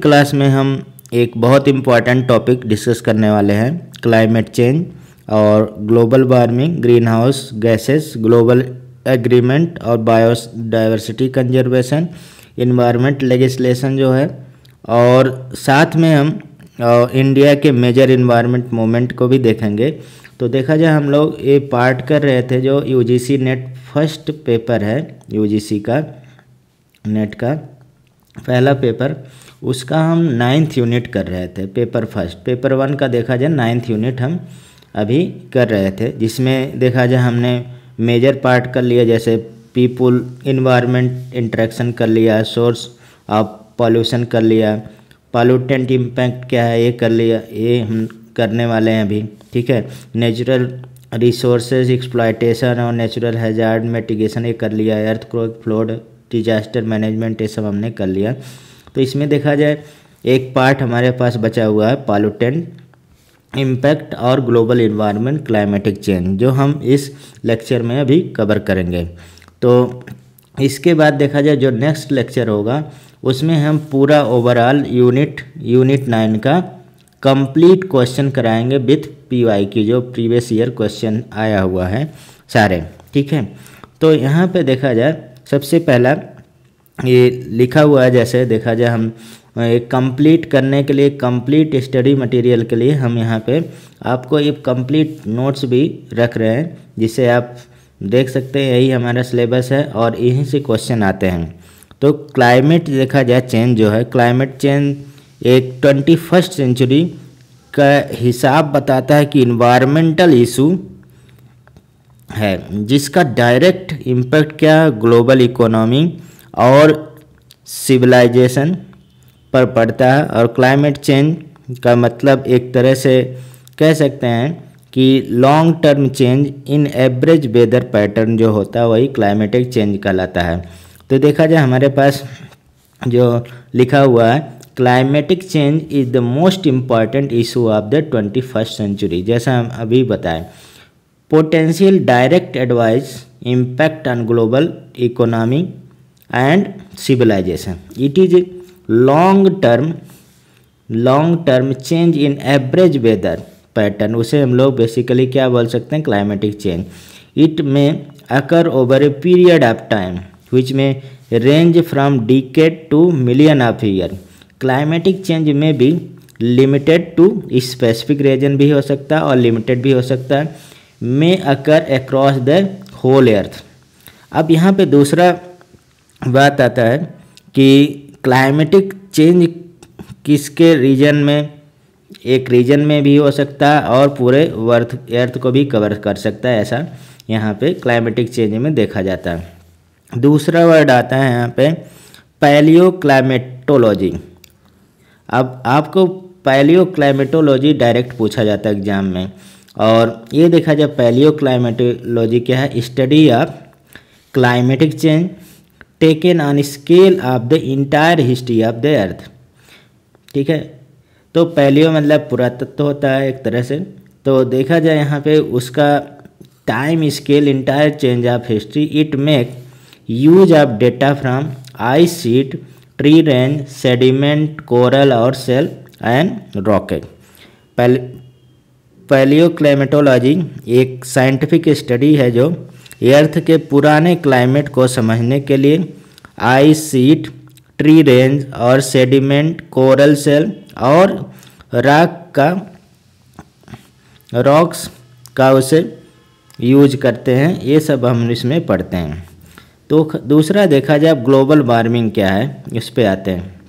Class में हम एक बहुत इम्पॉर्टेंट टॉपिक डिस्कस करने वाले हैं, क्लाइमेट चेंज और global warming, green house gases, global agreement और बायोडाइवर्सिटी कंजर्वेशन, इन्वायरमेंट लेजिस्लेशन जो है, और साथ में हम इंडिया के मेजर इन्वायरमेंट मूवमेंट को भी देखेंगे। तो देखा जाए हम लोग ये पार्ट कर रहे थे जो यूजीसी नेट फर्स्ट पेपर है, यूजीसी का नेट का पहला पेपर, उसका हम 9th यूनिट कर रहे थे, पेपर फर्स्ट। पेपर 1 का देखा जाए 9th यूनिट हम अभी कर रहे थे, जिसमें देखा जाए हमने मेजर पार्ट कर लिया, जैसे पीपुल इन्वायरमेंट इंटरेक्शन कर लिया, सोर्स ऑफ पॉल्यूशन कर लिया, पॉल्यूटेंट इम्पैक्ट क्या है ये कर लिया, ये हम करने वाले हैं अभी। ठीक है, नेचुरल रिसोर्सेज एक्सप्लॉयटेशन और नेचुरल हैजार्ड मिटिगेशन ये कर लिया, अर्थक्वेक, फ्लड, डिजास्टर मैनेजमेंट ये सब हमने कर लिया। तो इसमें देखा जाए एक पार्ट हमारे पास बचा हुआ है पॉल्यूटेंट इम्पैक्ट और ग्लोबल इन्वायरमेंट क्लाइमेटिक चेंज, जो हम इस लेक्चर में अभी कवर करेंगे। तो इसके बाद देखा जाए जो नेक्स्ट लेक्चर होगा उसमें हम पूरा ओवरऑल यूनिट 9 का कंप्लीट क्वेश्चन कराएंगे विथ PYQ, जो प्रीवियस ईयर क्वेश्चन आया हुआ है सारे। ठीक है, तो यहाँ पे देखा जाए सबसे पहला ये लिखा हुआ है, जैसे देखा जाए हम एक कंप्लीट करने के लिए, कंप्लीट स्टडी मटेरियल के लिए हम यहाँ पे आपको ये कंप्लीट नोट्स भी रख रहे हैं, जिसे आप देख सकते हैं। यही हमारा सिलेबस है और यहीं से क्वेश्चन आते हैं। तो क्लाइमेट देखा जाए चेंज जो है, क्लाइमेट चेंज एक 21st सेंचुरी का हिसाब बताता है कि इन्वायरमेंटल इशू है जिसका डायरेक्ट इम्पैक्ट क्या ग्लोबल इकोनॉमी और सिविलाइजेशन पर पड़ता है। और क्लाइमेट चेंज का मतलब एक तरह से कह सकते हैं कि long term change in average weather pattern जो होता है वही क्लाइमेटिक चेंज कहलाता है। तो देखा जाए हमारे पास जो लिखा हुआ है, climatic change is the most important issue of the 21st century, जैसा हम अभी बताएं। Potential direct advice impact on global economy and civilisation, it is long term change in average weather pattern, उसे हम लोग बेसिकली क्या बोल सकते हैं, क्लाइमेटिक चेंज। इट में occur over a period of time which में range from decade to million of year. Climatic change में भी लिमिटेड टू स्पेसिफिक रीजन भी हो सकता है और लिमिटेड भी हो सकता है, में अकर अक्रॉस द होल अर्थ। अब यहाँ पे दूसरा बात आता है कि क्लाइमेटिक चेंज किसके रीजन में, एक रीजन में भी हो सकता है और पूरे अर्थ को भी कवर कर सकता है, ऐसा यहाँ पे क्लाइमेटिक चेंज में देखा जाता है। दूसरा वर्ड आता है यहाँ पे पैलियो क्लाइमेटोलॉजी। अब आपको पैलियो क्लाइमेटोलॉजी डायरेक्ट पूछा जाता है एग्जाम में, और ये देखा जाए पैलियो क्लाइमेटोलॉजी क्या है, study of climatic change taken on scale of the entire history of the earth. ठीक है, तो पैलियो मतलब पुरातत्व होता है एक तरह से। तो देखा जाए यहाँ पे उसका time scale entire change of history, it make use of data from ice sheet, tree range, sediment, coral और सेल एंड रॉकेट। पैलियोक्लाइमेटोलॉजी एक साइंटिफिक स्टडी है जो अर्थ के पुराने क्लाइमेट को समझने के लिए आइस शीट, ट्री रेंज और सेडिमेंट, कोरल सेल और रॉक्स का उसे यूज करते हैं। ये सब हम इसमें पढ़ते हैं। तो दूसरा देखा जाए ग्लोबल वार्मिंग क्या है, इस पे आते हैं।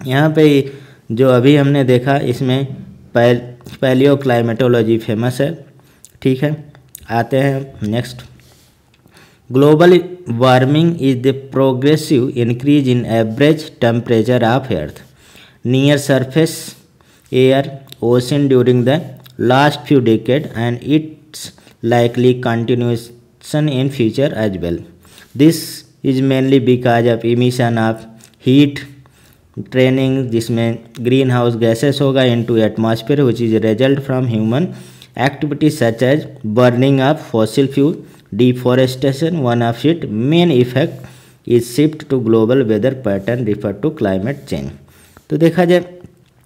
यहाँ पे जो अभी हमने देखा इसमें पैलियो क्लाइमेटोलॉजी फेमस है। ठीक है, आते हैं next. Global warming is the progressive increase in average temperature of earth near surface air ocean during the last few decade and it's likely continuation in future as well. This is mainly because of emission of heat training, जिसमें green house gases होगा into atmosphere which is a result from human activities such as burning of fossil fuel, deforestation. One of its main effect is shift to global weather pattern referred to climate change. तो देखा जाए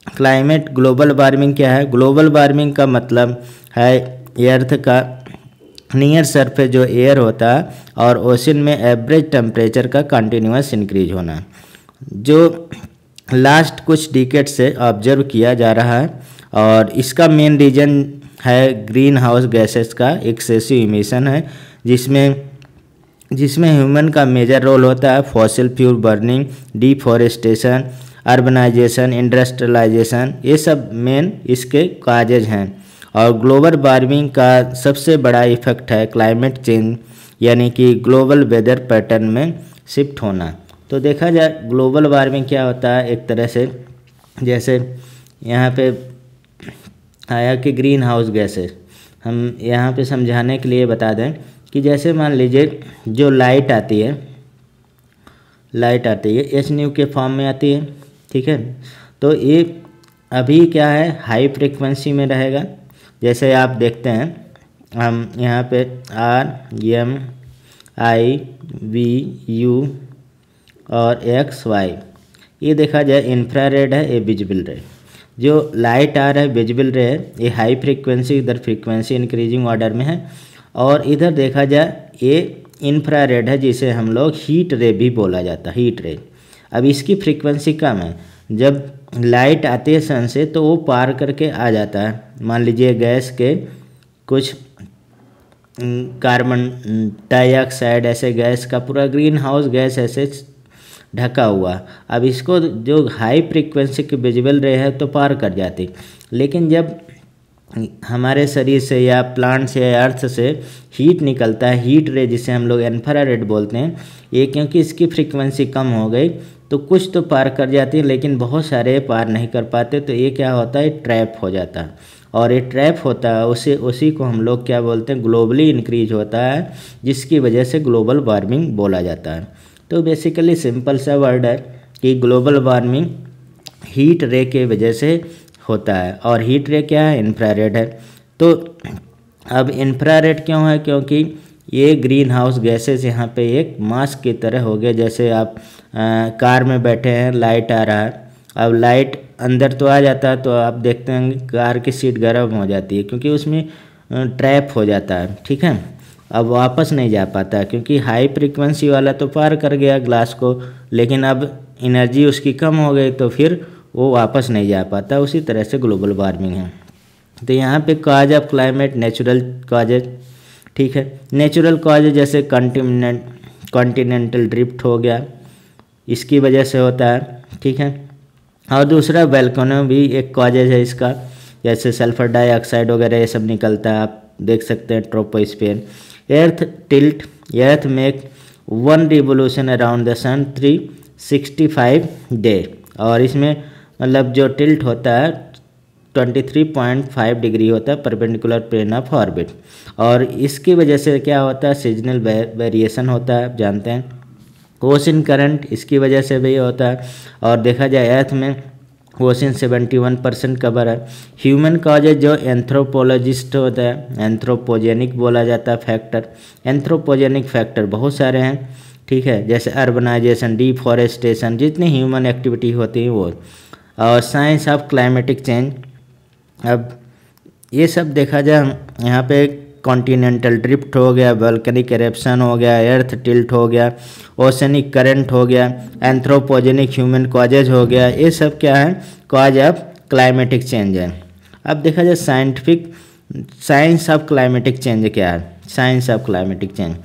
climate global warming क्या है। Global warming का मतलब है अर्थ का near surface जो एयर होता है और ओशन में एवरेज टेम्परेचर का कंटिन्यूस इंक्रीज होना, जो लास्ट कुछ डिकेड से ऑब्जर्व किया जा रहा है। और इसका मेन रीजन है ग्रीन हाउस गैसेस का एक्सेसिव इमिशन है, जिसमें ह्यूमन का मेजर रोल होता है। Fossil fuel burning, deforestation, urbanisation, industrialisation, ये सब मेन इसके काजेज हैं। और ग्लोबल वार्मिंग का सबसे बड़ा इफेक्ट है क्लाइमेट चेंज, यानी कि ग्लोबल वेदर पैटर्न में शिफ्ट होना। तो देखा जाए ग्लोबल वार्मिंग क्या होता है, एक तरह से जैसे यहाँ पे आया कि ग्रीन हाउस गैसेस, हम यहाँ पे समझाने के लिए बता दें कि जैसे मान लीजिए जो लाइट आती है एच न्यू के फॉर्म में आती है, ठीक है। तो ये अभी क्या है, हाई फ्रीक्वेंसी में रहेगा। जैसे आप देखते हैं हम यहाँ पे RMIVU और XY, ये देखा जाए इंफ्रारेड है, ये विजिबल रे। जो लाइट आ रहा है विजिबल रे है, ये हाई फ्रीक्वेंसी, इधर फ्रीक्वेंसी इंक्रीजिंग ऑर्डर में है। और इधर देखा जाए ये इंफ्रारेड है, जिसे हम लोग हीट रे भी बोला जाता है, हीट रे। अब इसकी फ्रीक्वेंसी कम है, जब लाइट आती है सन से तो वो पार करके आ जाता है। मान लीजिए गैस के कुछ कार्बन डाइऑक्साइड ऐसे गैस का पूरा ग्रीन हाउस गैस ऐसे ढका हुआ, अब इसको जो हाई फ्रीक्वेंसी की विजिबल रे है तो पार कर जाती। लेकिन जब हमारे शरीर से या प्लांट से या अर्थ से हीट निकलता है, हीट रे जिसे हम लोग इंफ्रारेड बोलते हैं, ये क्योंकि इसकी फ्रीक्वेंसी कम हो गई तो कुछ तो पार कर जाती है, लेकिन बहुत सारे पार नहीं कर पाते। तो ये क्या होता है, ट्रैप हो जाता है। और ये ट्रैप होता है उसी को हम लोग क्या बोलते हैं, ग्लोबली इंक्रीज होता है, जिसकी वजह से ग्लोबल वार्मिंग बोला जाता है। तो बेसिकली सिंपल सा वर्ड है कि ग्लोबल वार्मिंग हीट रे के वजह से होता है। और हीट रे क्या है, इंफ्रारेड है। तो अब इंफ्रारेड क्यों है, क्योंकि ये ग्रीन हाउस गैसेस यहाँ पे एक मास्क की तरह हो गया। जैसे आप कार में बैठे हैं, लाइट आ रहा है, अब लाइट अंदर तो आ जाता है तो आप देखते हैं कार की सीट गर्म हो जाती है, क्योंकि उसमें ट्रैप हो जाता है, ठीक है। अब वापस नहीं जा पाता, क्योंकि हाई फ्रीक्वेंसी वाला तो पार कर गया ग्लास को, लेकिन अब एनर्जी उसकी कम हो गई तो फिर वो वापस नहीं जा पाता। उसी तरह से ग्लोबल वार्मिंग है। तो यहाँ पे cause of climate, natural causes, ठीक है। नेचुरल कॉजेज जैसे कॉन्टिनेंटल ड्रिफ्ट हो गया, इसकी वजह से होता है, ठीक है। और दूसरा वोल्केनो भी एक कॉजेज है इसका, जैसे सल्फर डाइऑक्साइड वगैरह ये सब निकलता है, आप देख सकते हैं troposphere. Earth tilt, earth make one revolution around the sun 365 day, और इसमें मतलब जो टिल्ट होता है 23.5 डिग्री होता है परपेंडिकुलर प्लेन ऑफ ऑर्बिट। और इसकी वजह से क्या होता है, सीजनल वेरिएशन होता है, आप जानते हैं। ओशन करंट, इसकी वजह से भी होता है। और देखा जाए अर्थ में ओशन 71% कवर है। ह्यूमन कॉजेज जो एंथ्रोपोलॉजिस्ट होता है, एंथ्रोपोजेनिक बोला जाता है फैक्टर। एंथ्रोपोजेनिक फैक्टर बहुत सारे हैं, ठीक है, जैसे अर्बनाइजेशन, डिफॉरेस्टेशन, जितनी ह्यूमन एक्टिविटी होती है वो। और साइंस ऑफ क्लाइमेटिक चेंज, अब ये सब देखा जाए यहाँ पे कॉन्टिनेंटल ड्रिफ्ट हो गया, वोल्केनिक एरप्शन हो गया, एर्थ टिल्ट हो गया, ओशनिक करंट हो गया, एंथ्रोपोजेनिक ह्यूमन कॉजेज हो गया, ये सब क्या है, कॉज ऑफ क्लाइमेटिक चेंज है। अब देखा जाए साइंस ऑफ क्लाइमेटिक चेंज क्या है, साइंस ऑफ क्लाइमेटिक चेंज।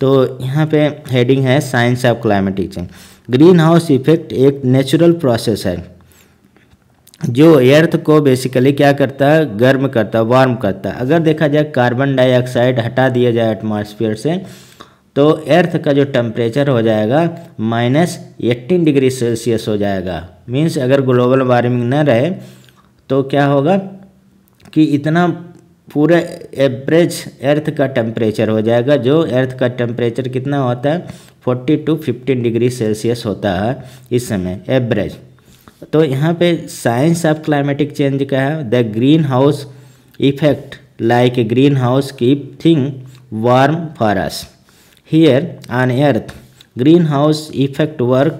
तो यहाँ पे हेडिंग है science of climatic change. Green house effect एक नेचुरल प्रोसेस है जो अर्थ को बेसिकली क्या करता है, गर्म करता है, वार्म करता है। अगर देखा जाए कार्बन डाइऑक्साइड हटा दिया जाए एटमॉस्फेयर से तो अर्थ का जो टेम्परेचर हो जाएगा -18 डिग्री सेल्सियस हो जाएगा। मीन्स अगर ग्लोबल वार्मिंग न रहे तो क्या होगा कि इतना पूरा एवरेज अर्थ का टेम्परेचर हो जाएगा, जो अर्थ का टेम्परेचर कितना होता है 40 to 15 डिग्री सेल्सियस होता है इस समय एवरेज। तो यहाँ पे साइंस ऑफ क्लाइमेटिक चेंज क्या है, the green house effect like a green house keep thing warm for us here on earth. Green house effect work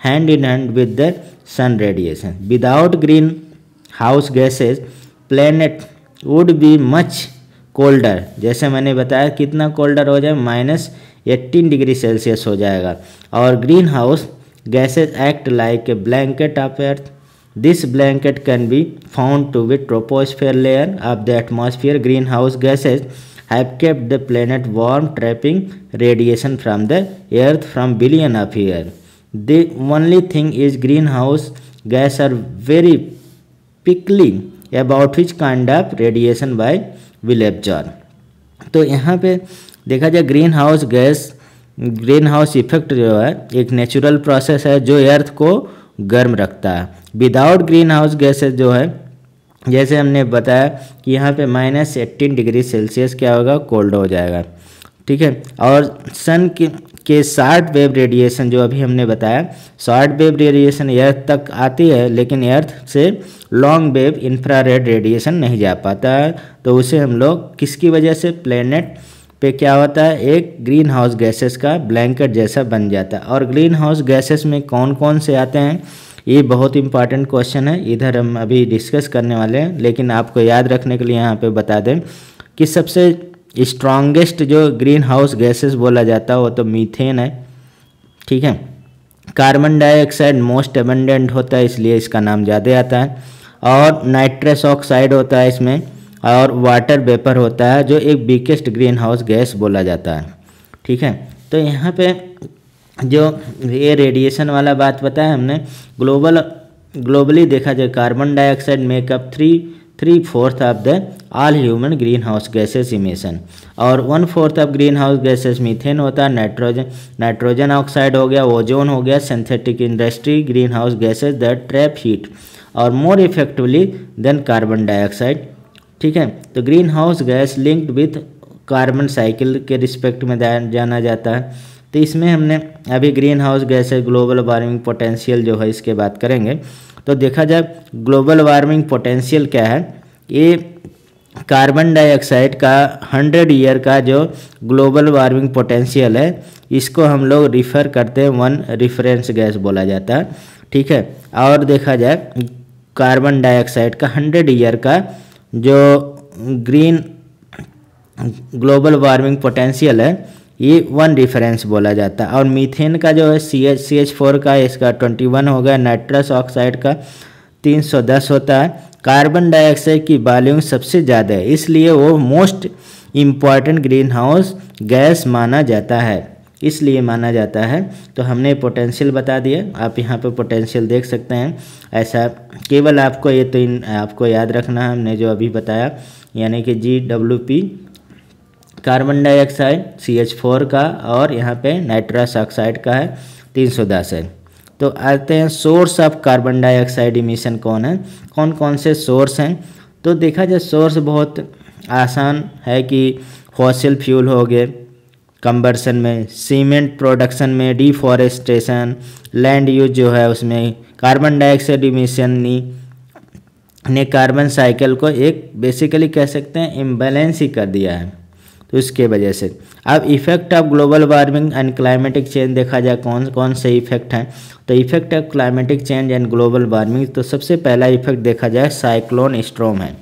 hand in hand with the sun radiation. Without greenhouse gases, planet would be much colder. जैसे मैंने बताया कितना colder हो जाए, -18 degree Celsius हो जाएगा. और green house gases act like a blanket of earth. This blanket can be found to be troposphere layer of the atmosphere. Greenhouse gases have kept the planet warm, trapping radiation from the earth from billion of years. The only thing is greenhouse gas are very picky about which kind of radiation by will absorb. तो यहाँ पे देखा जाए green house effect जो है एक natural process है जो अर्थ को गर्म रखता है. विदाउट ग्रीन हाउस गैसेज जो है, जैसे हमने बताया कि यहाँ पे -18 डिग्री सेल्सियस क्या होगा, कोल्ड हो जाएगा. ठीक है. और सन के शॉर्ट वेव रेडिएशन जो अभी हमने बताया, शॉर्ट वेव रेडिएशन अर्थ तक आती है लेकिन अर्थ से लॉन्ग वेव इंफ्रारेड रेडिएशन नहीं जा पाता है. तो उसे हम लोग किसकी वजह से, प्लेनेट पे क्या होता है, एक ग्रीन हाउस गैसेस का ब्लैंकेट जैसा बन जाता है. और ग्रीन हाउस गैसेस में कौन कौन से आते हैं, ये बहुत इंपॉर्टेंट क्वेश्चन है, इधर हम अभी डिस्कस करने वाले हैं. लेकिन आपको याद रखने के लिए यहाँ पे बता दें कि सबसे स्ट्रॉन्गेस्ट जो ग्रीन हाउस गैसेस बोला जाता है वो तो मीथेन है. ठीक है. कार्बन डाइऑक्साइड मोस्ट एबंडेंट होता है इसलिए इसका नाम ज़्यादा आता है. और नाइट्रस ऑक्साइड होता है इसमें, और वाटर वेपर होता है जो एक बिगेस्ट ग्रीन हाउस गैस बोला जाता है. ठीक है. तो यहाँ पे जो ये रेडिएशन वाला बात बताया हमने, ग्लोबली देखा जाए carbon dioxide make up 3/4 of the all human green house gases emission. और 1/4 of green house gases methane होता है, नाइट्रोजन ऑक्साइड हो गया, ओजोन हो गया, synthetic industry green house gases that trap heat और more effectively than carbon dioxide. ठीक है. तो green house gas linked with carbon cycle के रिस्पेक्ट में जाना जाता है. तो इसमें हमने अभी green house gas global warming potential जो है इसके बात करेंगे. तो देखा जाए ग्लोबल वार्मिंग पोटेंशियल क्या है, ये कार्बन डाइऑक्साइड का 100 ईयर का जो ग्लोबल वार्मिंग पोटेंशियल है इसको हम लोग रिफ़र करते हैं 1 रेफरेंस गैस बोला जाता है. ठीक है. और देखा जाए कार्बन डाइऑक्साइड का 100 ईयर का जो ग्लोबल वार्मिंग पोटेंशियल है ये 1 रेफरेंस बोला जाता है. और मीथेन का जो है CH4 का इसका 21 हो गया, नाइट्रस ऑक्साइड का 310 होता है. कार्बन डाइऑक्साइड की वॉल्यूम सबसे ज़्यादा है इसलिए वो most important green house gas माना जाता है, इसलिए माना जाता है. तो हमने पोटेंशियल बता दिया, आप यहाँ पे पोटेंशियल देख सकते हैं. ऐसा केवल आपको ये तो आपको याद रखना है हमने जो अभी बताया, यानी कि GWP कार्बन डाइऑक्साइड CH4 का और यहाँ पे नाइट्रस ऑक्साइड का है 310 है. तो आते हैं source of carbon dioxide emission कौन है, कौन कौन से सोर्स हैं. तो देखा जाए सोर्स बहुत आसान है कि फॉसिल फ्यूल हो गए कंबर्सन में, सीमेंट प्रोडक्शन में, डिफॉरेस्टेशन, लैंड यूज जो है उसमें कार्बन डाइऑक्साइड इमिशन ने कार्बन साइकिल को एक बेसिकली कह सकते हैं इम्बैलेंस ही कर दिया है. तो इसके वजह से अब effect of global warming and climatic change देखा जाए कौन कौन से इफेक्ट हैं. तो effect of climatic change and global warming, तो सबसे पहला इफेक्ट देखा जाए साइक्लोन स्टॉर्म है.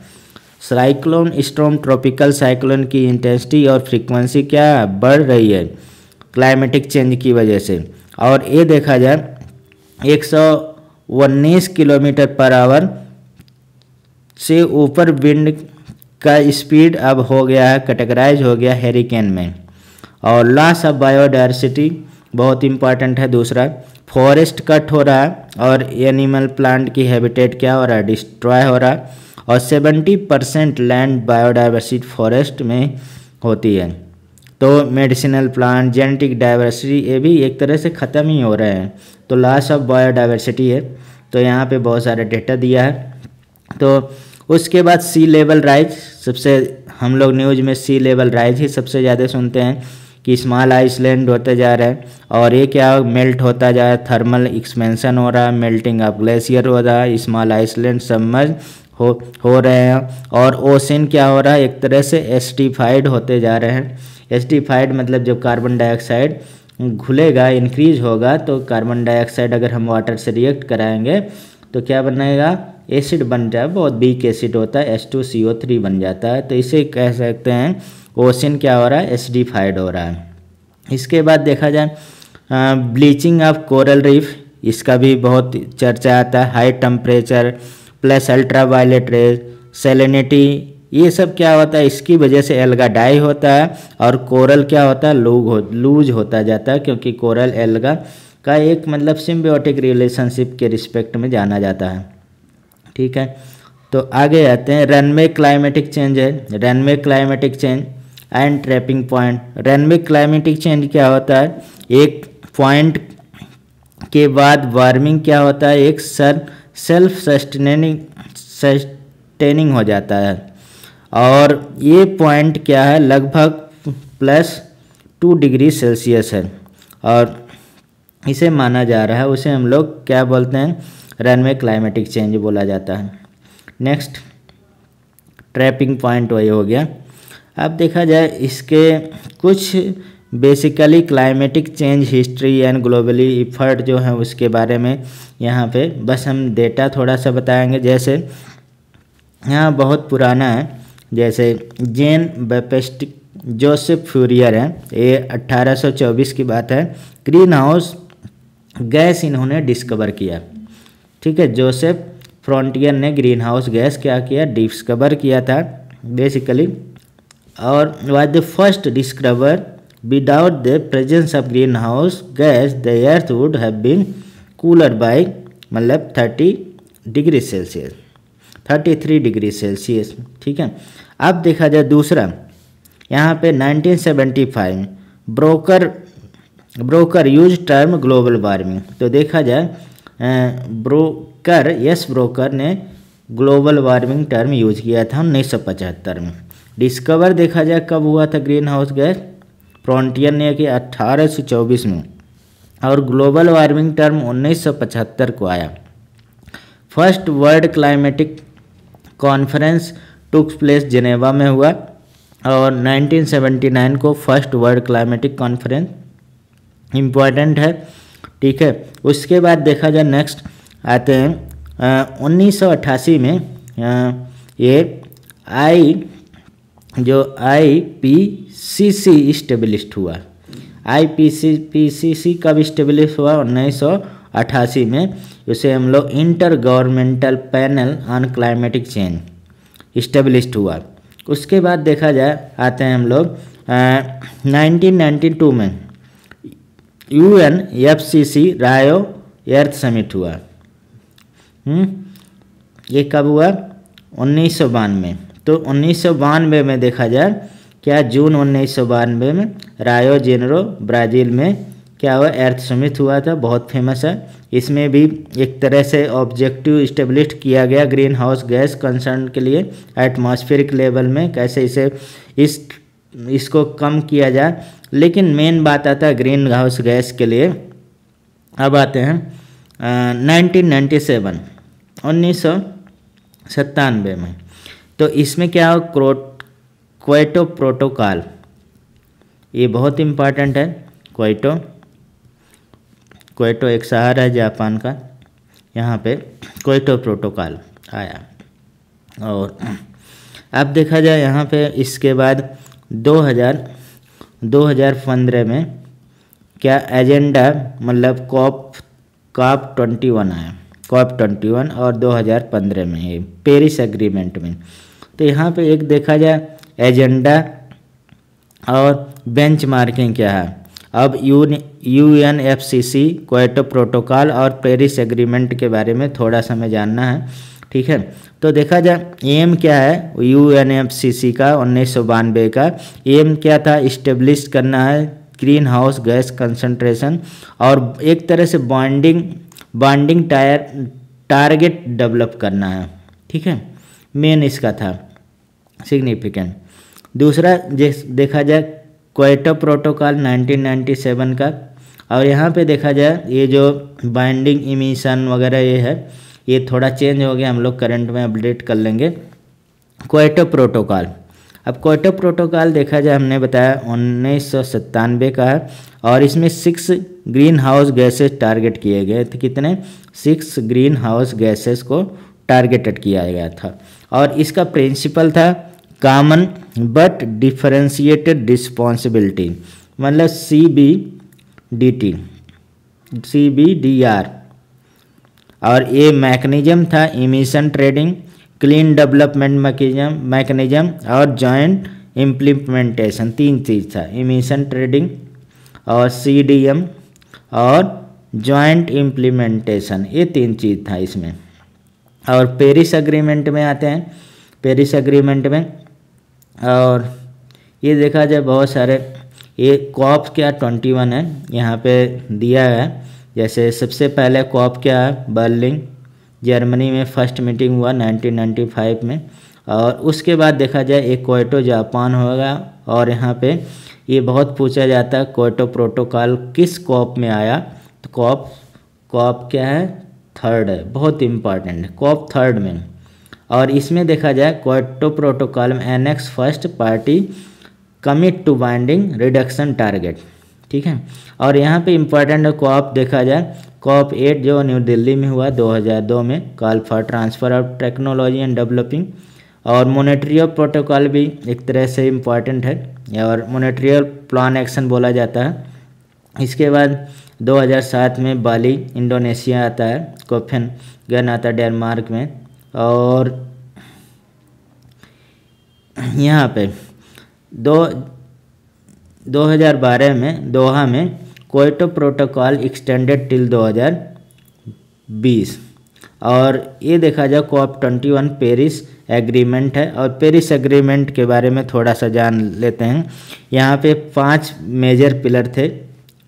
साइक्लोन स्टॉर्म ट्रॉपिकल साइक्लोन की इंटेंसिटी और फ्रीक्वेंसी क्या बढ़ रही है क्लाइमेटिक चेंज की वजह से. और ये देखा जाए 119 किलोमीटर पर आवर से ऊपर विंड का स्पीड अब हो गया है, कैटेगराइज हो गया हेरिकेन में. और लॉस ऑफ बायोडायवर्सिटी बहुत इंपॉर्टेंट है. दूसरा फॉरेस्ट कट हो रहा है और एनिमल प्लांट की हैबिटेट क्या हो रहा है, डिस्ट्रॉय हो रहा है. और 70% लैंड बायोडायवर्सिटी फॉरेस्ट में होती है. तो मेडिसिनल प्लांट, जेनेटिक डाइवर्सिटी ये भी एक तरह से ख़त्म ही हो रहे हैं. तो लॉस ऑफ बायोडायवर्सिटी है. तो यहाँ पे बहुत सारा डेटा दिया है. तो उसके बाद सी लेवल राइज, सबसे हम लोग न्यूज़ में सी लेवल राइज ही सबसे ज़्यादा सुनते हैं कि स्मॉल आइसलैंड होते जा रहा है. और ये क्या मेल्ट होता जा रहा है, थर्मल एक्सपेंशन हो रहा है, मेल्टिंग ऑफ ग्लेशियर हो रहा है, स्मॉल आइसलैंड सबमर्ज हो रहे हैं. और ओशन क्या हो रहा है, एक तरह से एसिडिफाइड होते जा रहे हैं. एसिडिफाइड मतलब जब कार्बन डाइऑक्साइड घुलेगा, इंक्रीज होगा, तो कार्बन डाइऑक्साइड अगर हम वाटर से रिएक्ट कराएंगे तो क्या बनेगा, एसिड बन जाए, बहुत वीक एसिड होता है, H2CO3 बन जाता है। तो इसे कह सकते हैं ओशन क्या हो रहा है, एसिडिफाइड हो रहा है। इसके बाद देखा जाए ब्लीचिंग ऑफ कोरल रीफ, इसका भी बहुत चर्चा आता है। High temperature plus ultra violet rays, salinity, ये सब क्या होता है, इसकी वजह से एल्गा डाई होता है और कोरल क्या होता है, लूज होता जाता है, क्योंकि कोरल एल्गा का एक मतलब सिम्बियोटिक रिलेशनशिप के रिस्पेक्ट में जाना जाता है। ठीक है, तो आगे आते हैं। रनवे क्लाइमेटिक चेंज है, runway climatic change and trapping point. Runway climatic change क्या होता है, एक पॉइंट के बाद वार्मिंग क्या होता है, एक सेल्फ सस्टेनिंग हो जाता है, और ये पॉइंट क्या है, लगभग +2 डिग्री सेल्सियस है, और इसे माना जा रहा है, उसे हम लोग क्या बोलते हैं, रनवे क्लाइमेटिक चेंज बोला जाता है। नेक्स्ट ट्रैपिंग पॉइंट वही हो गया। अब देखा जाए इसके कुछ basically climatic change history and globally effort जो है उसके बारे में यहाँ पे बस हम डेटा थोड़ा सा बताएंगे। जैसे यहाँ बहुत पुराना है, जैसे जेन बैप्टिस्ट जोसेफ फ्यूरियर है, ये 1824 की बात है, ग्रीन हाउस गैस इन्होंने डिस्कवर किया। ठीक है, जोसेफ फ्रॉन्टियर ने ग्रीन हाउस गैस क्या किया, डिस्कवर किया था बेसिकली, और was the first discover without the presence of green house gas the earth would have been cooler by मतलब 30 डिग्री सेल्सियस, 33 डिग्री सेल्सियस। ठीक है, अब देखा जाए दूसरा, यहाँ पे 1975 broker use term global warming. तो देखा जाए ब्रोकर ने ग्लोबल वार्मिंग टर्म यूज किया था 1975 में। डिस्कवर देखा जाए कब हुआ था ग्रीन हाउस गैस, फ्रॉन्टियर ने कि 1824 में, और ग्लोबल वार्मिंग टर्म 1975 को आया। First world climatic conference took place Geneva में हुआ, और 1979 को first world climatic conference important है। ठीक है, उसके बाद देखा जाए नेक्स्ट आते हैं 1988 में ये IPCC इस्टेब्लिश्ड हुआ। IPCC कब इस्टेब्लिश हुआ, 1988 में। उसे हम लोग inter governmental panel on climatic change established हुआ। उसके बाद देखा जाए आते हैं हम लोग 1992 में UNFCCC रायो अर्थ समिट हुआ। ये कब हुआ, 1992। तो 1992 में देखा जाए क्या, जून 1992 में रायो जेनेरो ब्राज़ील में क्या हुआ, अर्थ समिट हुआ था, बहुत फेमस है। इसमें भी एक तरह से ऑब्जेक्टिव इस्टेब्लिश किया गया ग्रीन हाउस गैस कंसर्न के लिए एटमॉस्फेरिक लेवल में कैसे इसको कम किया जाए, लेकिन मेन बात आता है ग्रीन हाउस गैस के लिए। अब आते हैं 1997 1997 में। तो इसमें क्या हो, क्योटो प्रोटोकॉल, ये बहुत इम्पॉर्टेंट है। क्योटो एक शहर है जापान का, यहाँ पे क्योटो प्रोटोकॉल आया। और अब देखा जाए यहाँ पे इसके बाद 2015 में क्या एजेंडा मतलब कॉप 21 आया, कॉप 21, और 2015 में ये पेरिस एग्रीमेंट में। तो यहाँ पे एक देखा जाए एजेंडा और बेंचमार्किंग क्या है। अब UNFCCC क्योटो प्रोटोकॉल और पेरिस एग्रीमेंट के बारे में थोड़ा सा हमें जानना है। ठीक है, तो देखा जाए एम क्या है UNFCCC का 1992 का एम क्या था, इस्टेब्लिश करना है ग्रीन हाउस गैस कंसंट्रेशन, और एक तरह से बॉन्डिंग टारगेट डेवलप करना है। ठीक है, मेन इसका था सिग्निफिकेंट। दूसरा देखा जाए क्योटो प्रोटोकॉल 1997 का, और यहाँ पे देखा जाए ये जो बाइंडिंग इमिशन वगैरह ये है, ये थोड़ा चेंज हो गया, हम लोग करंट में अपडेट कर लेंगे। क्योटो प्रोटोकॉल अब क्योटो प्रोटोकॉल देखा जाए, हमने बताया 1997 का है और इसमें 6 ग्रीन हाउस गैसेस टारगेट किए गए थे। कितने? 6 ग्रीन हाउस गैसेस को टारगेटेड किया गया था और इसका प्रिंसिपल था कॉमन बट डिफरेंशिएटेड रिस्पॉन्सिबिलिटी, मतलब CBDR। और ये मैकेनिज्म था emission trading, clean development mechanism और जॉइंट इम्प्लीमेंटेशन। 3 चीज़ था, इमिशन ट्रेडिंग और CDM और जॉइंट इम्प्लीमेंटेशन, ये 3 चीज़ था इसमें। और पेरिस एग्रीमेंट में आते हैं, पेरिस एग्रीमेंट में और ये देखा जाए बहुत सारे, ये कॉप क्या 21 है यहाँ पे दिया है। जैसे सबसे पहले कॉप क्या है, बर्लिन जर्मनी में फर्स्ट मीटिंग हुआ 1995 में। और उसके बाद देखा जाए एक क्योटो जापान होगा और यहाँ पे ये बहुत पूछा जाता है क्योटो प्रोटोकॉल किस कॉप में आया, तो कॉप क्या है, 3rd है, बहुत इम्पॉर्टेंट है, कॉप 3rd में। और इसमें देखा जाए क्योटो प्रोटोकॉल में annex first party commit to binding reduction target, ठीक है। और यहाँ पे इम्पॉर्टेंट है कॉप, देखा जाए कॉप 8 जो न्यू दिल्ली में हुआ 2002 में, call for transfer of technology and developing. और मॉनेट्रियल प्रोटोकॉल भी एक तरह से इम्पॉर्टेंट है और मॉनेट्रियल प्लान एक्शन बोला जाता है। इसके बाद 2007 में बाली इंडोनेशिया आता है, कोपेनहेगन आता है डेनमार्क में। और यहाँ पे 2012 में दोहा में क्योटो प्रोटोकॉल एक्सटेंडेड टिल 2020। और ये देखा जाए कॉप 21 पेरिस एग्रीमेंट है। और पेरिस एग्रीमेंट के बारे में थोड़ा सा जान लेते हैं। यहाँ पे 5 मेजर पिलर थे,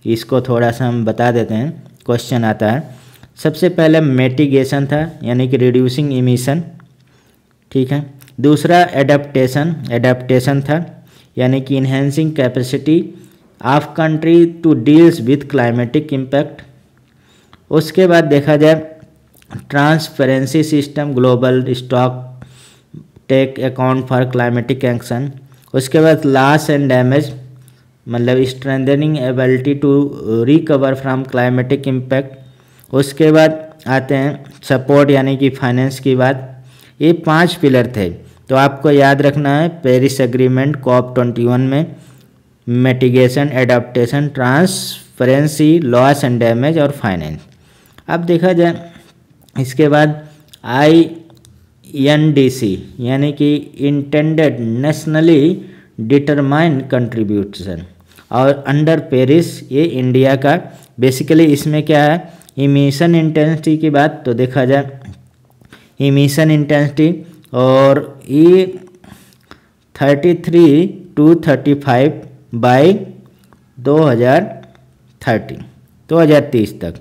इसको थोड़ा सा हम बता देते हैं, क्वेश्चन आता है। सबसे पहले मिटिगेशन था, यानी कि रिड्यूसिंग इमिशन, ठीक है। दूसरा एडाप्टेशन था, यानी कि enhancing capacity of country to deals with climatic impact. उसके बाद देखा जाए transparency system, global stock take account for climatic action. उसके बाद लॉस एंड डैमेज, मतलब strengthening ability to recover from climatic impact. उसके बाद आते हैं सपोर्ट, यानी कि फाइनेंस की बात। ये 5 पिलर थे, तो आपको याद रखना है पेरिस एग्रीमेंट कॉप 21 में mitigation, adaptation, transparency, loss and damage और फाइनेंस। अब देखा जाए इसके बाद INDC, यानी कि इंटेंडेड नेशनली डिटरमाइंड कंट्रीब्यूशन। और अंडर पेरिस ये इंडिया का बेसिकली इसमें क्या है, इमिशन इंटेंसिटी की बात। तो देखा जाए इमिशन इंटेंसिटी और ये 33 to 35 बाई 2030 तक,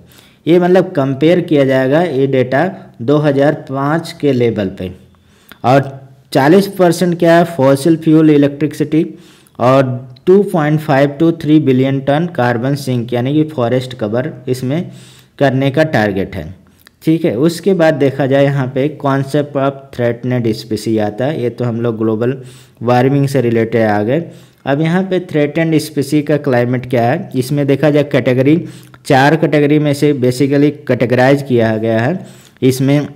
ये मतलब कंपेयर किया जाएगा ये डेटा 2005 के लेवल पे। और 40% क्या है, फॉसिल फ्यूल इलेक्ट्रिसिटी। और 2.5 to 3 billion ton carbon sink, यानी कि फॉरेस्ट कवर इसमें करने का टारगेट है, ठीक है। उसके बाद देखा जाए यहाँ पे कॉन्सेप्ट ऑफ थ्रेटनेड स्पीसी आता है, ये तो हम लोग ग्लोबल वार्मिंग से रिलेटेड आ गए। अब यहाँ पे थ्रेटेंड स्पीसी का क्लाइमेट क्या है, इसमें देखा जाए कैटेगरी 4 कैटेगरी में से बेसिकली कैटेगराइज किया गया है। इसमें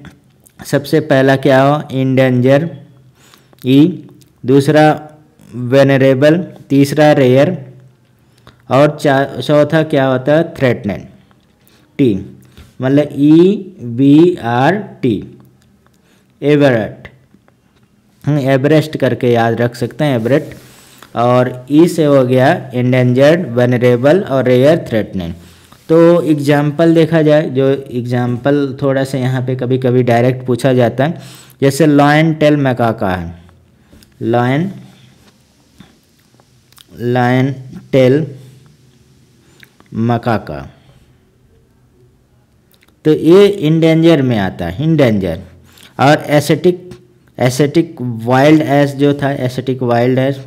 सबसे पहला क्या हो, इंडेंजर ई, दूसरा वेनरेबल, तीसरा रेयर और चौथा क्या होता है, थ्रेटनेड टी, मतलब EBRT, एवरेस्ट करके याद रख सकते हैं, एवरेट। और ई से हो गया इंडेंजर्ड, वनरेबल और रेयर, थ्रेटनिंग। तो एग्जाम्पल देखा जाए, जो एग्जाम्पल थोड़ा सा यहाँ पे कभी कभी डायरेक्ट पूछा जाता है, जैसे लायन टेल मैकाका है, लायन टेल मकाका, तो ये इंडेंजर में आता है, इंडेंजर। और एसेटिक वाइल्ड एस जो था, एसेटिक वाइल्ड एस,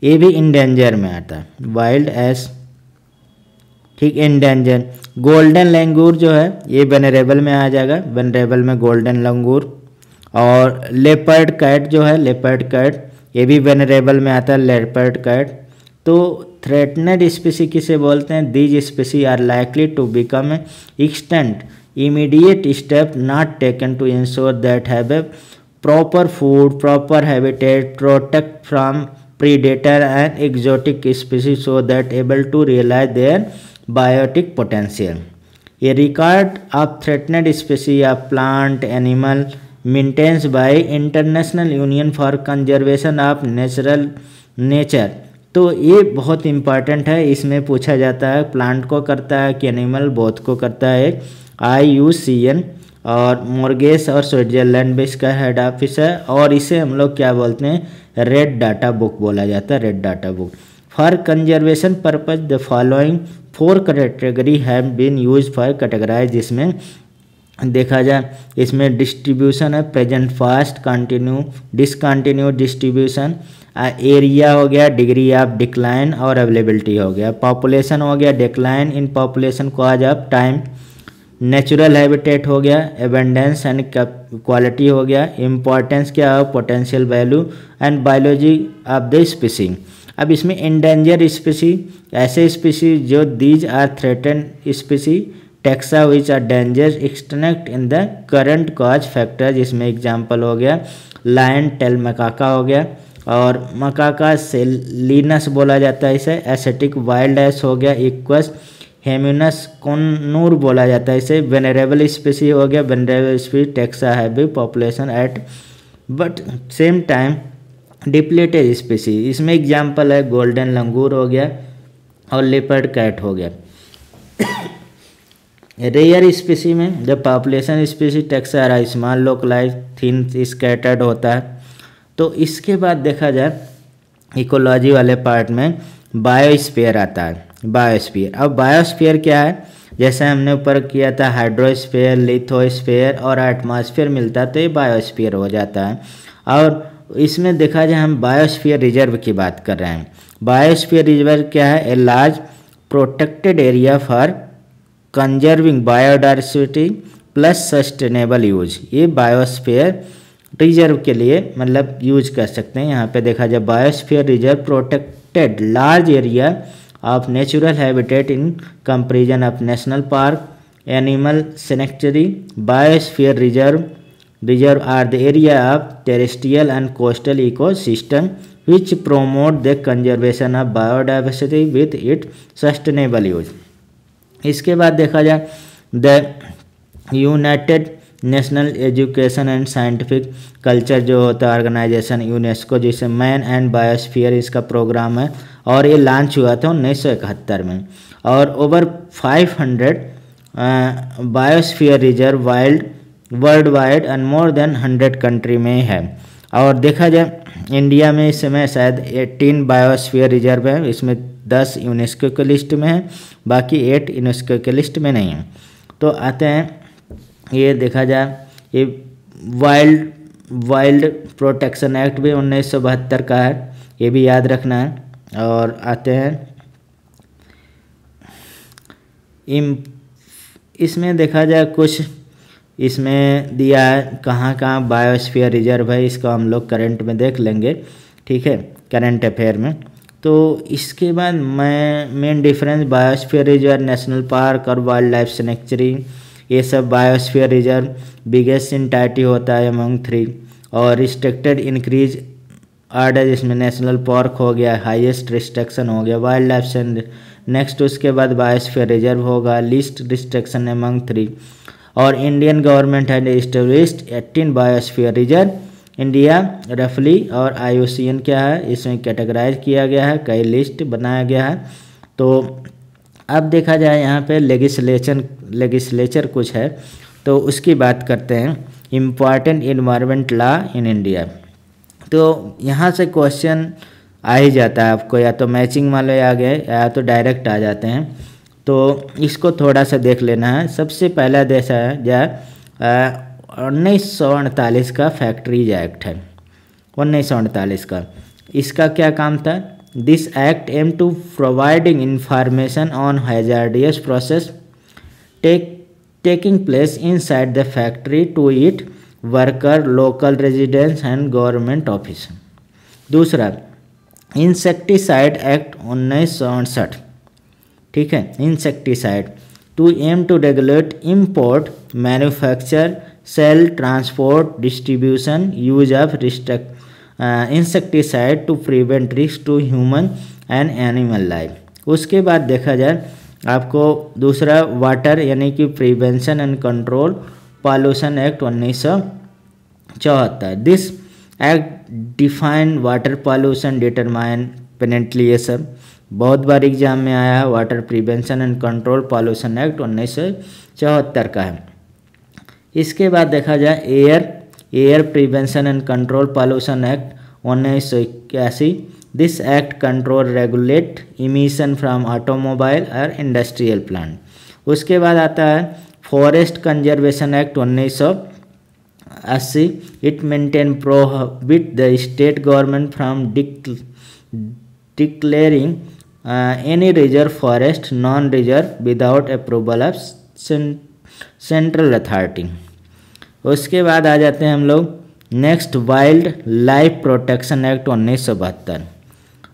ये भी इंडेंजर में आता है, वाइल्ड एस, ठीक, इंडेंजर। गोल्डन लंगूर जो है ये वनरेबल में आ जाएगा, वनरेबल में गोल्डन लंगूर। और लेपर्ड कैट जो है, लेपर्ड कैट ये भी वेनरेबल में आता है, लेपर्ड कैट। तो थ्रेटनेड स्पीसी किसे बोलते हैं? These species are likely to become extinct immediate step not taken to ensure that have a proper food, proper habitat, protect from predator and exotic species so that able to realize their biotic potential. A record of threatened species of plant animal maintained by International Union for Conservation of Natural Nature। तो ये बहुत important है, इसमें पूछा जाता है plant को करता है कि एनिमल, बोथ को करता है। IUCN और मोरगेस और स्विट्जरलैंड में इसका हेड ऑफिस है, और इसे हम लोग क्या बोलते हैं? रेड डाटा बुक बोला जाता है, red data book. For conservation purpose the following 4 category have been use for categorize. जिसमें देखा जाए इसमें डिस्ट्रीब्यूशन है, present, fast, continue, discontinue distribution, area हो गया, डिग्री ऑफ डिक्लाइन और अवेलेबिलिटी हो गया, पॉपुलेशन हो गया, decline in population cause of time, natural habitat हो गया, एबेंडेंस एंड क्वालिटी हो गया, इम्पॉर्टेंस क्या है, potential value and biology of the species. अब इसमें इंडेंजर स्पीसी, ऐसे स्पीसी जो these are threatened species, taxa which are danger extinct in the current cause factor. जिसमें एग्जांपल हो गया लायन टेल मकाका हो गया, और मकाका सेलिनस बोला जाता है इसे, एसेटिक वाइल्ड एस हो गया, इक्वस हेम्यूनस कोनूर बोला जाता है इसे, वेनरेबल स्पीसी हो गया, venerable स्पीसी taxa heavy population at but same time depleted स्पीसी। इसमें एग्जांपल है गोल्डन लंगूर हो गया और लेपर्ड कैट हो गया। रेयर स्पीसी में जब पॉपुलेशन स्पीसी टेक्सा है स्मॉल लोकलाइज थिन स्कैटर्ड होता है। तो इसके बाद देखा जाए इकोलॉजी वाले पार्ट में बायोस्फीयर आता है, बायोस्फीयर। अब बायोस्फीयर क्या है? जैसे हमने ऊपर किया था हाइड्रोस्फीयर, लिथोस्फीयर और एटमॉस्फेयर मिलता है, तो ये बायोस्फीयर हो जाता है। और इसमें देखा जाए हम बायोस्फीयर रिजर्व की बात कर रहे हैं। बायोस्फीयर रिजर्व क्या है? A large protected area for conserving biodiversity plus sustainable use. ये बायोस्फीयर रिजर्व के लिए मतलब यूज कर सकते हैं। यहाँ पे देखा जाए biosphere reserve protected large area of natural habitat in comparison of national park, animal sanctuary, biosphere reserve are the area of terrestrial and coastal ecosystem which promote the conservation of biodiversity with its sustainable use। इसके बाद देखा जाए the United national education and scientific culture जो होता है organisation UNESCO, जिसे man and biosphere इसका programme है, और ये लॉन्च हुआ था 1971 में। और over 500 biosphere reserve world wide and more than 100 country में है। और देखा जाए इंडिया में इस समय शायद 18 बायोस्फीयर रिजर्व है, इसमें 10 यूनेस्को के लिस्ट में है, बाकी 8 यूनेस्को के लिस्ट में नहीं है। तो आते हैं ये देखा जाए ये वाइल्ड प्रोटेक्शन एक्ट भी 1972 का है, ये भी याद रखना है। और आते हैं इसमें देखा जाए कुछ इसमें दिया है कहाँ कहाँ बायोस्फीयर रिजर्व है, इसको हम लोग करंट में देख लेंगे, ठीक है, करंट अफेयर में। तो इसके बाद main difference biosphere reserve, national park और वाइल्ड लाइफ सेंचुरी, ये सब बायोस्फीयर रिजर्व बिगेस्ट इंटाइटी होता है अमंग 3। और रिस्ट्रिक्टेड इंक्रीज आर्डर, जिसमें नेशनल पार्क हो गया, हाईएस्ट रिस्ट्रिक्शन हो गया, वाइल्ड लाइफ सेंचुरी नेक्स्ट, उसके बाद बायोस्फीयर रिजर्व होगा, लीस्ट रिस्ट्रिक्शन अमंग 3। और Indian government had established 18 biosphere reserve India रफली। और IUCN क्या है, इसमें कैटेगराइज किया गया है, कई लिस्ट बनाया गया है। तो अब देखा जाए यहाँ पे लेगिस्लेचर कुछ है, तो उसकी बात करते हैं। Important environment law in India, तो यहाँ से क्वेश्चन आ ही जाता है आपको, या तो मैचिंग वाले आ गए या तो डायरेक्ट आ जाते हैं। तो इसको थोड़ा सा देख लेना है। सबसे पहला देश है जो 1948 का फैक्ट्रीज एक्ट है, 1948 का। इसका क्या काम था? This act aim to providing information on hazardous process taking place inside the factory to its worker, local residents and government office। दूसरा इंसेक्टिसाइड एक्ट 1968, ठीक है, insecticide to aim to regulate import, manufacture, sale, transport, distribution, use of insecticide to prevent risk to human and animal life. उसके बाद देखा जाए आपको दूसरा water यानी कि prevention and control pollution act 1974। This act define water pollution, determine penalty, ये सब बहुत बार एग्जाम में आया है। Water prevention and control pollution act 1974 का है। इसके बाद देखा जाए air prevention and control pollution act 1981। This act control regulate emission from automobile और इंडस्ट्रियल प्लांट। उसके बाद आता है forest conservation act 1980। It maintain prohibit the state government from declaring any reserve forest non reserve without approval of central authority. उसके बाद आ जाते हैं हम लोग next wild life protection act 1972।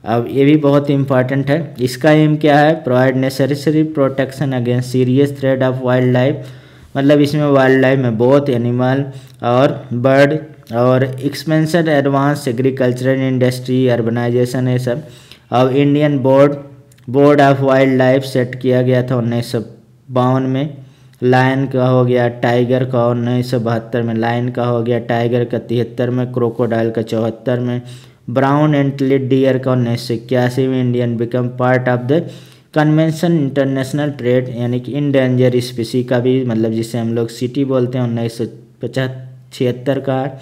अब ये भी बहुत इंपॉर्टेंट है। इसका एम क्या है? Provide necessary protection against serious threat of wild life, मतलब इसमें वाइल्ड लाइफ में बोथ एनिमल और बर्ड और expansion, advance agricultural industry, urbanization, ये सब। अब Indian board of wild life set किया गया था 1952 में। लायन का हो गया, टाइगर का 1972 में, लायन का हो गया, टाइगर का 73 में, क्रोकोडाइल का 74 में, ब्राउन एंटलेट डियर का 1981 में। Indian become part of the convention international trade यानी कि इंडेंजर स्पीसी का भी, मतलब जिसे हम लोग सिटी बोलते हैं, 1976 का।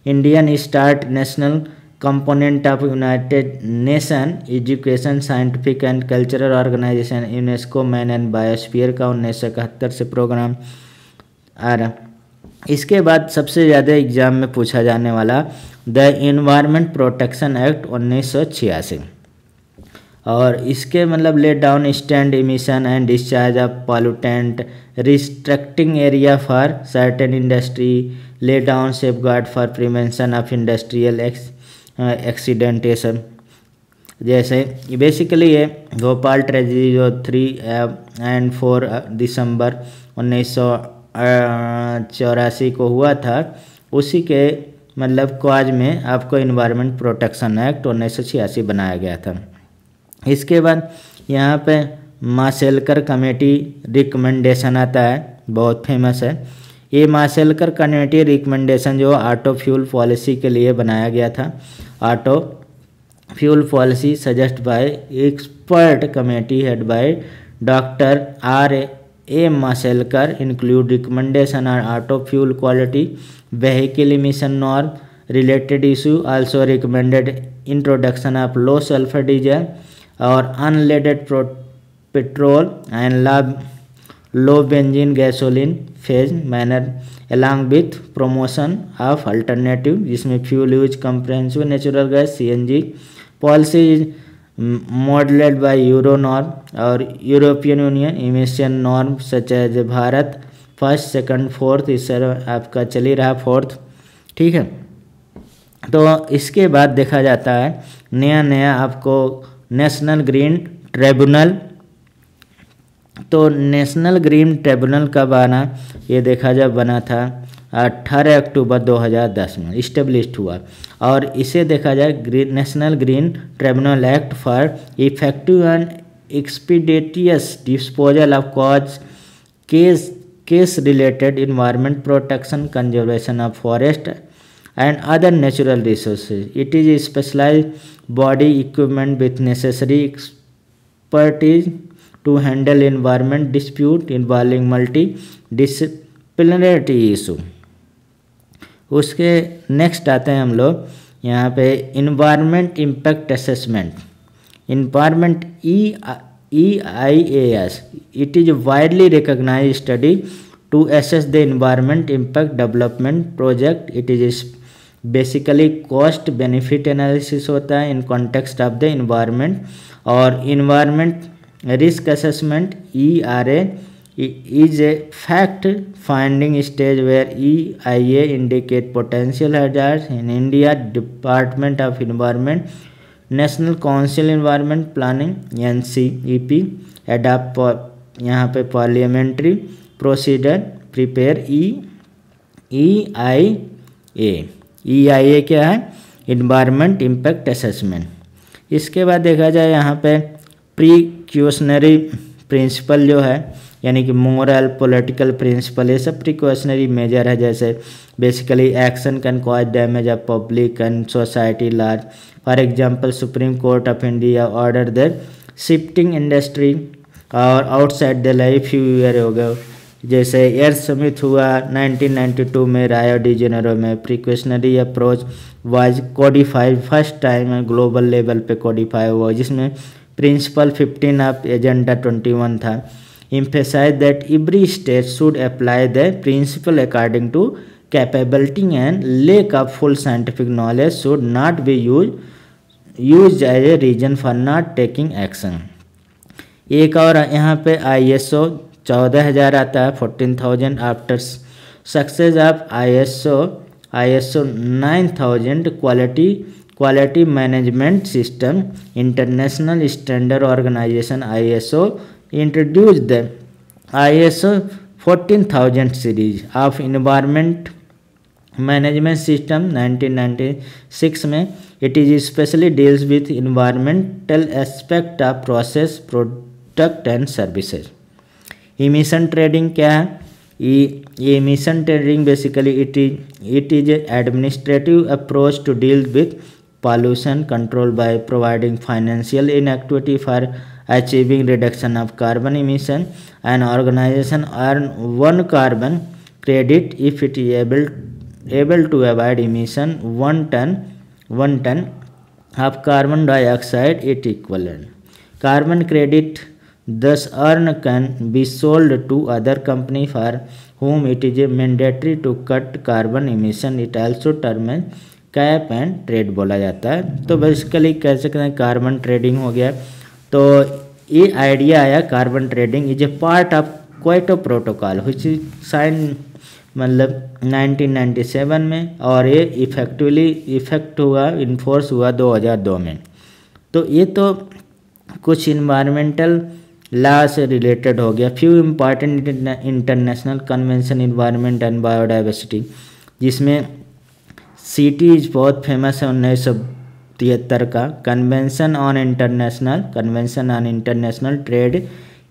Indian start national component of united nation education, scientific and cultural organization, UNESCO man and biosphere का 1971 से प्रोग्राम आ रहा। इसके बाद सबसे ज़्यादा एग्जाम में पूछा जाने वाला द एनवायरनमेंट प्रोटेक्शन एक्ट 1986, और इसके मतलब let down stand emission and discharge of pollutant, restricting area for certain industry, lay down safeguard for prevention of industrial accident, ये सब। जैसे बेसिकली ये भोपाल ट्रेजेडी जो 3 और 4 दिसंबर 1984 को हुआ था, उसी के मतलब कॉज में आपको इन्वायरमेंट प्रोटेक्शन एक्ट 1986 बनाया गया था। इसके बाद यहाँ पे माशेलकर कमेटी रिकमेंडेशन आता है, बहुत फेमस है। ये माशेलकर कमेटी रिकमेंडेशन जो ऑटो फ्यूल पॉलिसी के लिए बनाया गया था। Auto fuel policy suggest bye expert committee head by doctor R.A. Mashelkar include recommendation on auto fuel quality, vehicle emission norm, related issue, also recommended introduction of low sulfur diesel or unleaded petrol and low benzene gasoline phase manner along with promotion of alternative जिसमें fuel use comprehensive natural gas CNG policy is modeled by Euro norm और European Union emission norm such as Bharat 1st, 2nd, 4th, इस आपका चल ही रहा 4th, ठीक है। तो इसके बाद देखा जाता है नया आपको नेशनल ग्रीन ट्रिब्यूनल। तो नेशनल ग्रीन ट्रिब्यूनल कब आना, ये देखा जब बना था 18 अक्टूबर 2010 में इस्टेब्लिश्ड हुआ, और इसे देखा जाए national green tribunal act for effective and expeditious disposal of case related environment protection, conservation of forest and other natural resources. It is a specialized body equipment with necessary expertise to handle environment dispute involving multidisciplinary issue. उसके next आते हैं हम लोग यहाँ पे environment impact assessment, environment EIAS. It is a widely recognized study to assess the environment impact development project. It is basically cost benefit analysis होता है in context of the environment, और environment risk assessment ERA is a fact finding stage where EIA indicate potential hazards in India. Department of Environment, National Council Environment Planning NCEP adopt यहाँ पे parliamentary procedure prepare EIA क्या है, environment impact assessment. इसके बाद देखा जाए यहाँ पे प्रिकॉशनरी प्रिंसिपल जो है, यानी कि मोरल पॉलिटिकल प्रिंसिपल, ये सब प्रिकॉशनरी मेजर है। जैसे basically action can cause damage of public and society large. For example supreme court of India order that shifting industry और outside the life few year हो गए। जैसे एयर समिट हुआ 1992 में रायो डी जेनेरो में। Precautionary approach was codified, first time global level पे codify हुआ, जिसमें प्रिंसिपल 15 ऑफ एजेंडा 21 था। emphasize that every state should apply the principle according to capability and lack of full scientific knowledge should not be used as a reason for not taking action। एक और यहाँ पे ISO 14000 आता है, 14,000 after success of ISO 9000 quality management system. International standard organization ISO introduced the ISO 14000 series of environment management system 1996 में। it is especially deals with environmental aspect of process, product and services। emission trading क्या है, emission trading basically it is an administrative approach to deal with pollution control by providing financial inactivity for achieving reduction of carbon emission। An organization earn 1 carbon credit if it is able to avoid emission 1 ton of carbon dioxide it equivalent। Carbon credit thus earned can be sold to other company for whom it is mandatory to cut carbon emission। it also term है cap and trade बोला जाता है। तो basically कह सकते हैं carbon trading हो गया। तो ये आइडिया आया carbon trading is a part of Kyoto protocol which sign मतलब 1997 में, और ये इफेक्ट हुआ इन्फोर्स हुआ 2002 में। तो ये तो कुछ इन्वायरमेंटल लॉ से रिलेटेड हो गया। Few important international convention environment and biodiversity, जिसमें सीटीज बहुत फेमस है 1973 का। Convention on international trade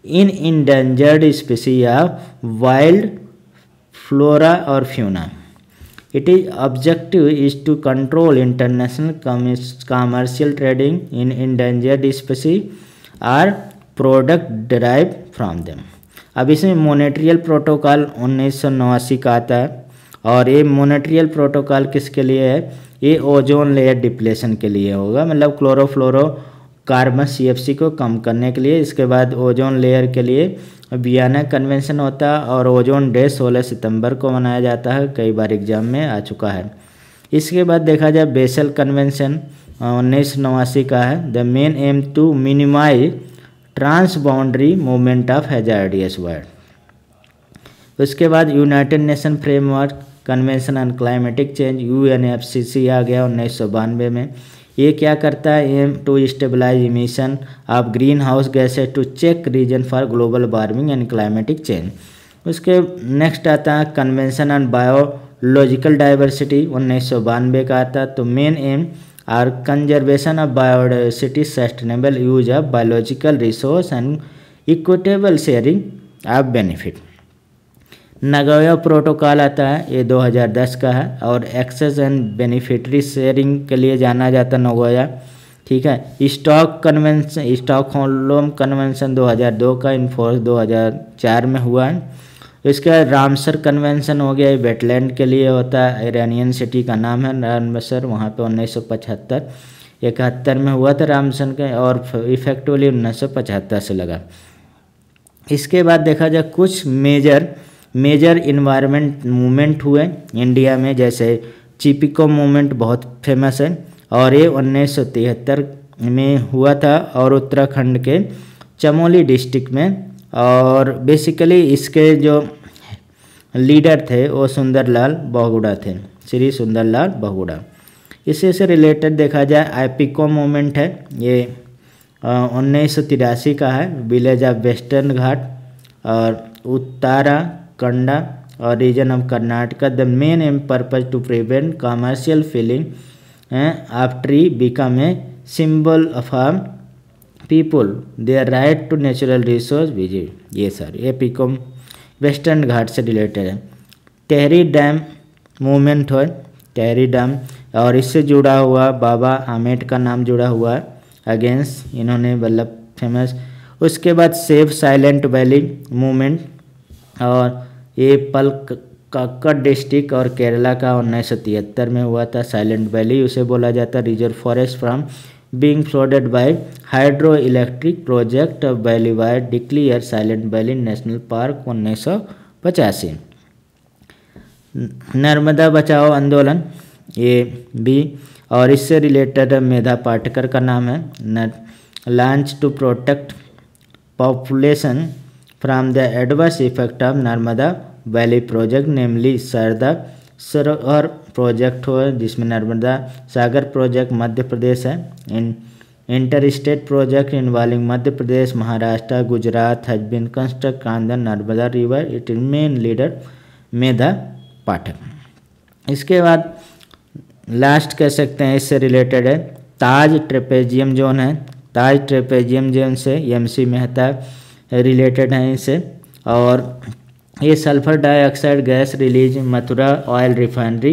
in endangered species of wild flora और fauna. It is objective is to control international commercial trading in endangered species or product derive from them. अब इसमें मॉनेट्रियल protocol 1989 का आता है, और ये मॉनेट्रियल प्रोटोकॉल किसके लिए है, ये ओजोन लेयर डिप्लेशन के लिए होगा, मतलब क्लोरोफ्लोरो कार्बन CFC को कम करने के लिए। इसके बाद ओजोन लेयर के लिए वियना कन्वेंशन होता है, और ओजोन डे 16 सितंबर को मनाया जाता है, कई बार एग्जाम में आ चुका है। इसके बाद देखा जाए बेसल कन्वेंशन 1989 का है। The main aim to minimize trans boundary movement of hazardous word. उसके बाद united nation framework convention on climatic change UNFCCC आ गया 1992 में। ये क्या करता है, aim to stabilize emission of green house gases to check reason for global warming and climatic change. उसके नेक्स्ट आता है कन्वेंशन ऑन बायोलॉजिकल डाइवर्सिटी 1992 का आता है। तो main aim are conservation of biodiversity, sustainable use of biological resource and equitable sharing of benefit. Nagoya protocol आता है, ये 2010 का है, और एक्सेस एंड बेनिफिटरी शेयरिंग के लिए जाना जाता है नगोया। ठीक है। स्टॉकहोल्म कन्वेंशन 2002 का, इन्फोर्स 2004 में हुआ है। इसके बाद रामसर कन्वेंशन हो गया, ये वेटलैंड के लिए होता है, ईरानियन सिटी का नाम है रामसर, वहाँ पे 1975-71 में हुआ था रामसर के, और इफेक्टिवली 1975 से लगा। इसके बाद देखा जाए कुछ मेजर इन्वायरमेंट मूवमेंट हुए इंडिया में, जैसे चिपिको मूवमेंट बहुत फेमस है, और ये 1973 में हुआ था, और उत्तराखंड के चमोली डिस्ट्रिक्ट में और बेसिकली इसके जो लीडर थे वो सुंदरलाल बहुगुणा थे, श्री सुंदरलाल बहुगुणा। इसी से रिलेटेड देखा जाए आईपीको मूवमेंट है, ये 1983 का है। विलेज ऑफ वेस्टर्न घाट और उत्तराखंड और region of Karnataka. The main aim purpose to prevent commercial felling after tree become a symbol of people their right to natural resource visit. ये सर ये पीकॉम वेस्टर्न घाट से रिलेटेड है। टेहरी डैम मूवमेंट हो, Tehri dam, और इससे जुड़ा हुआ बाबा आमेट का नाम जुड़ा हुआ है अगेंस्ट, इन्होंने मतलब फेमस। उसके बाद सेव साइलेंट वैली मूवमेंट, और ये पलक्कड डिस्ट्रिक्ट और केरला का 1973 में हुआ था। साइलेंट वैली उसे बोला जाता है reserve forest from being flooded by hydro electric project of valley wide declare silent valley national park 1985। Narmada Bachao Andolan ये भी, और इससे रिलेटेड मेधा पाटकर का नाम है। Launch to protect population from the adverse effect of Narmada valley project, namely Sharda Sarovar project हो, जिसमें नर्मदा सागर project Madhya Pradesh है। Inter state project involving Madhya Pradesh, Maharashtra, Gujarat has been construct on the Narmada river. It is main leader Medha Pathak. इसके बाद लास्ट कह सकते हैं इससे रिलेटेड है ताज ट्रेपेजियम जोन है। ताज ट्रेपेजियम जोन से एमसी मेहता रिलेटेड हैं इससे, और ये sulphur dioxide gas release Mathura oil refinery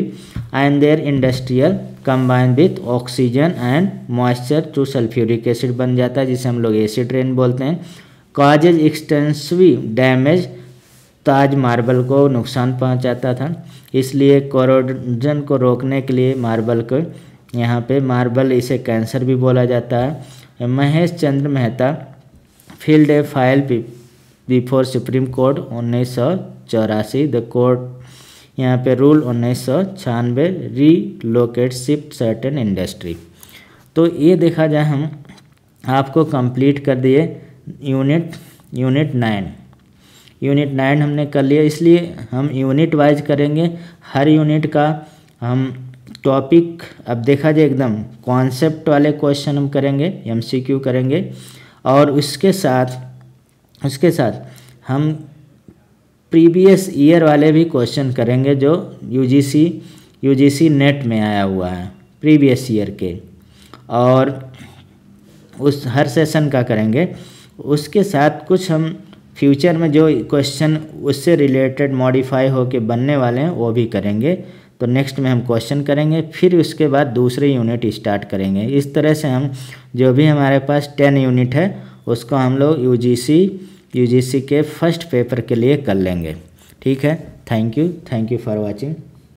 and their industrial combine with oxygen and moisture to sulphuric acid बन जाता है, जिसे हम लोग एसिड रेन बोलते हैं। कॉजेज एक्सटेंसिव डैमेज, ताज मार्बल को नुकसान पहुंचाता था, इसलिए कोरोजन को रोकने के लिए मार्बल को यहाँ पे मार्बल, इसे कैंसर भी बोला जाता है। Mahesh Chandra Mehta filed a file before supreme court 1984। The court यहाँ पे rule 1996 relocate shift certain industry. तो ये देखा जाए हम आपको कंप्लीट कर दिए यूनिट 9 हमने कर लिया, इसलिए हम यूनिट वाइज करेंगे। हर यूनिट का हम टॉपिक अब देखा जाए एकदम कॉन्सेप्ट वाले क्वेश्चन हम करेंगे, एमसीक्यू करेंगे, और उसके साथ हम प्रीवियस ईयर वाले भी क्वेश्चन करेंगे जो यूजीसी नेट में आया हुआ है प्रीवियस ईयर के, और उस हर सेशन का करेंगे। उसके साथ कुछ हम फ्यूचर में जो क्वेश्चन उससे रिलेटेड मॉडिफाई होके बनने वाले हैं वो भी करेंगे। तो नेक्स्ट में हम क्वेश्चन करेंगे, फिर उसके बाद दूसरे यूनिट स्टार्ट करेंगे। इस तरह से हम जो भी हमारे पास 10 यूनिट है उसको हम लोग यूजीसी के फर्स्ट पेपर के लिए कर लेंगे। ठीक है, थैंक यू फॉर वॉचिंग।